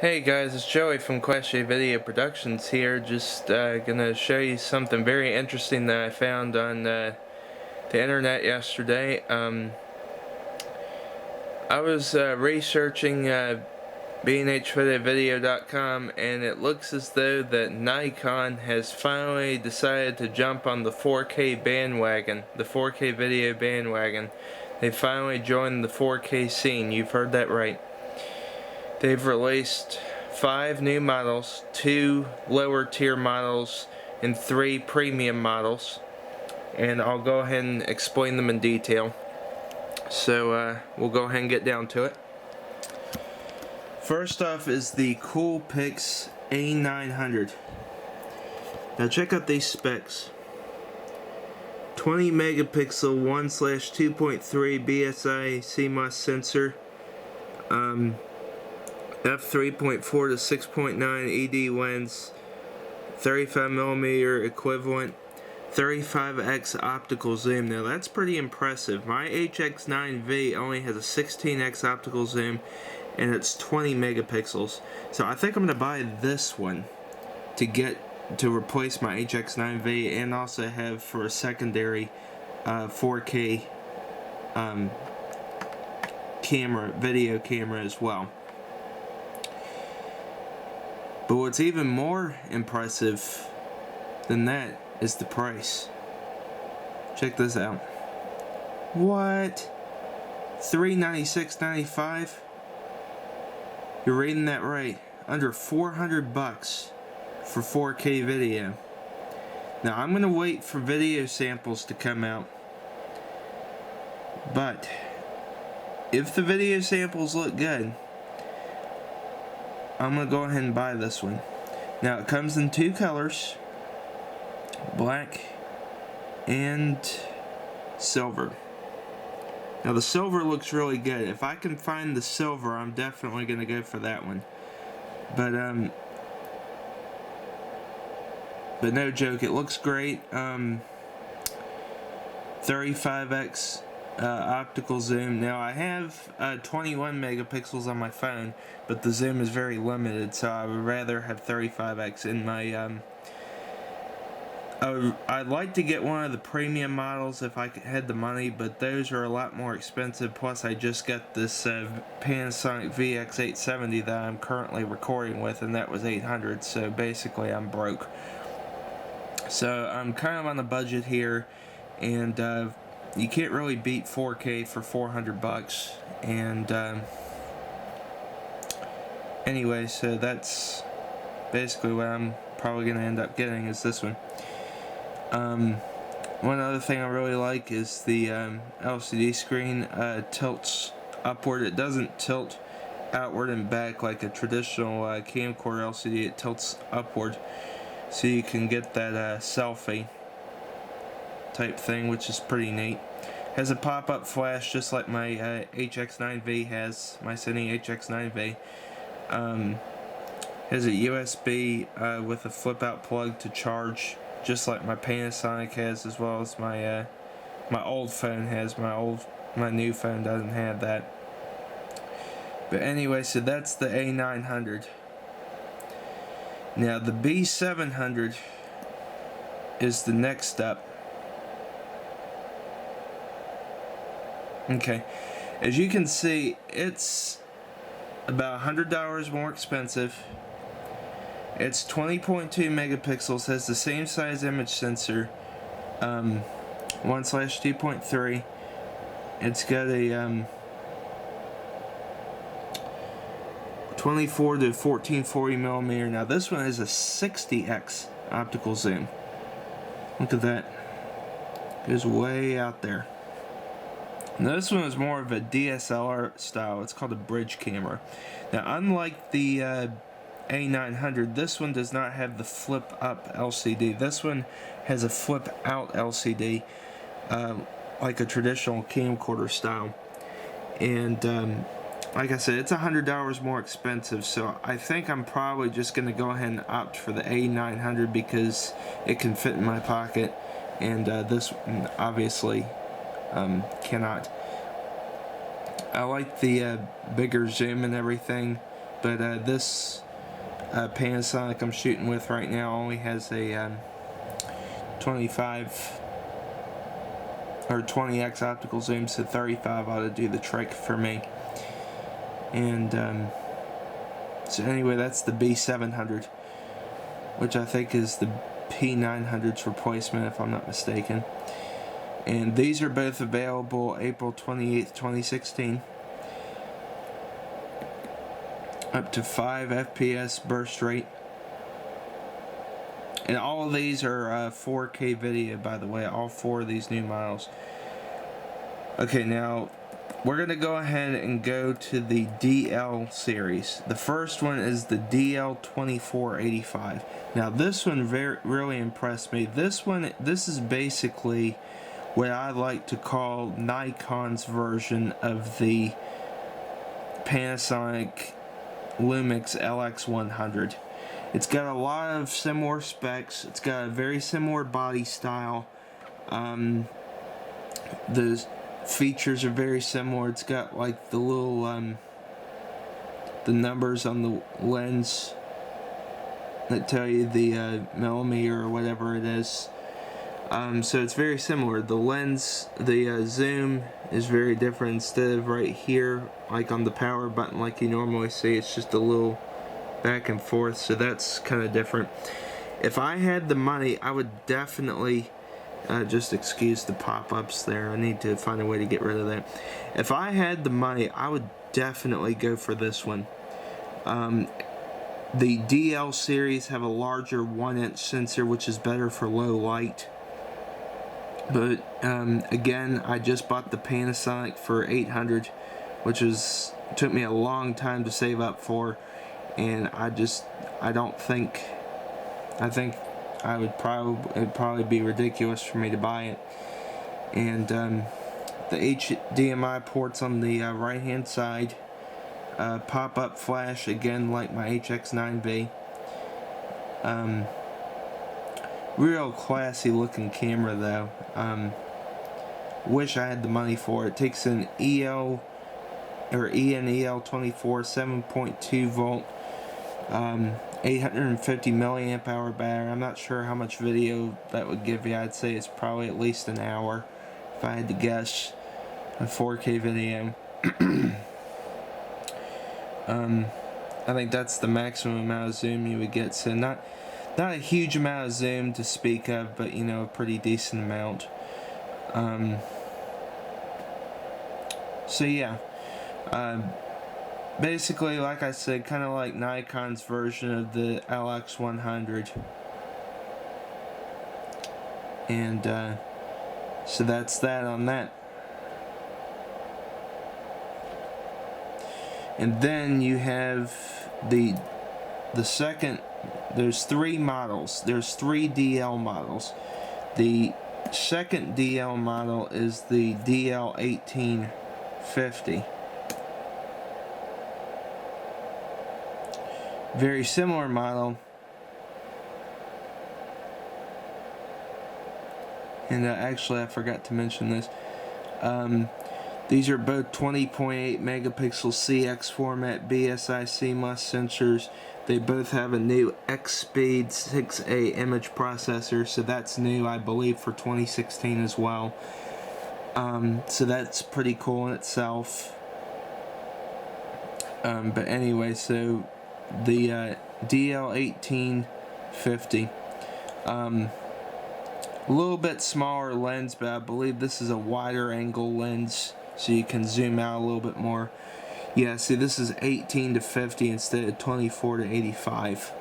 Hey guys, it's Joey from Clash A Video Productions here. Just gonna show you something very interesting that I found on the internet yesterday. I was researching bnhvideo.com, and it looks as though that Nikon has finally decided to jump on the 4K bandwagon, the 4K video bandwagon. They finally joined the 4K scene. You've heard that right. They've released 5 new models, 2 lower tier models, and 3 premium models. And I'll go ahead and explain them in detail. So we'll go ahead and get down to it. First off is the Coolpix A900. Now check out these specs. 20 megapixel 1/2.3 BSI CMOS sensor. f3.4 to 6.9 ED lens, 35mm equivalent, 35x optical zoom. Now that's pretty impressive. My HX9V only has a 16x optical zoom, and it's 20 megapixels. So I think I'm gonna buy this one to replace my HX9V, and also have for a secondary 4K video camera as well. But what's even more impressive than that is the price. Check this out. What? $396.95? You're reading that right. Under 400 bucks for 4K video. Now I'm gonna wait for video samples to come out. But if the video samples look good, I'm going to go ahead and buy this one. Now it comes in 2 colors, black and silver. Now the silver looks really good. If I can find the silver, I'm definitely going to go for that one. But no joke, it looks great. 35x optical zoom. Now I have 21 megapixels on my phone, but the zoom is very limited, so I would rather have 35x in my I'd like to get one of the premium models if I had the money, but those are a lot more expensive. Plus I just got this Panasonic VX870 that I'm currently recording with, and that was $800, so basically I'm broke. So I'm kind of on a budget here, and you can't really beat 4K for 400 bucks. And anyway, so that's basically what I'm probably going to end up getting, is this one. One other thing I really like is the LCD screen tilts upward. It doesn't tilt outward and back like a traditional camcorder LCD. It tilts upward, so you can get that selfie type thing, which is pretty neat. Has a pop-up flash just like my HX9V has, my Sony HX9V. Has a USB with a flip-out plug to charge, just like my Panasonic has, as well as my my old phone has. My new phone doesn't have that. But anyway, so that's the A900. Now the B700 is the next step. Okay, as you can see, it's about $100 more expensive. It's 20.2 megapixels, has the same size image sensor, 1/2.3. It's got a 24 to 1440 millimeter. Now this one is a 60x optical zoom. Look at that. It goes way out there. Now this one is more of a DSLR style. It's called a bridge camera. Now unlike the A900, this one does not have the flip up LCD. This one has a flip out LCD, like a traditional camcorder style. And like I said, it's $100 more expensive, so I think I'm probably just going to go ahead and opt for the A900 because it can fit in my pocket, and this obviously cannot. I like the bigger zoom and everything, but this Panasonic I'm shooting with right now only has a 25 or 20x optical zoom, so 35 ought to do the trick for me. And so anyway, that's the B700, which I think is the P900's replacement, if I'm not mistaken. And these are both available April 28th, 2016. Up to 5 FPS burst rate. And all of these are 4K video, by the way, all 4 of these new models. Okay, now we're going to go ahead and go to the DL series. The first one is the DL2485. Now this one really impressed me. This is basically what I like to call Nikon's version of the Panasonic Lumix LX100. It's got a lot of similar specs. It's got a very similar body style. The features are very similar. It's got like the little the numbers on the lens that tell you the millimeter or whatever it is. So it's very similar. The lens, the zoom is very different. Instead of right here, like on the power button like you normally see, it's just a little back and forth, so that's kind of different. If I had the money, I would definitely just excuse the pop-ups there. I need to find a way to get rid of that. If I had the money, I would definitely go for this one. The DL series have a larger 1-inch sensor, which is better for low light. But again, I just bought the Panasonic for $800, which took me a long time to save up for, and I think it'd probably be ridiculous for me to buy it. And the HDMI ports on the right hand side, pop-up flash again like my HX9V. Real classy looking camera though. Wish I had the money for it. It takes an ENEL 24 7.2 volt 850 milliamp hour battery. I'm not sure how much video that would give you. I'd say it's probably at least an hour if I had to guess. A 4K video. I think that's the maximum amount of zoom you would get, so not a huge amount of zoom to speak of, but you know, a pretty decent amount. So yeah, basically, like I said, kind of like Nikon's version of the LX100. And so that's that on that. And then you have the second. There's 3 models. There's 3 DL models. The second DL model is the DL1850. Very similar model. And actually, I forgot to mention this. These are both 20.8 megapixel CX format BSI CMOS sensors. They both have a new X-Speed 6A image processor, so that's new, I believe, for 2016 as well. So that's pretty cool in itself. But anyway, so the DL1850, a little bit smaller lens, but I believe this is a wider angle lens, so you can zoom out a little bit more. Yeah, see, this is 18 to 50 instead of 24 to 85.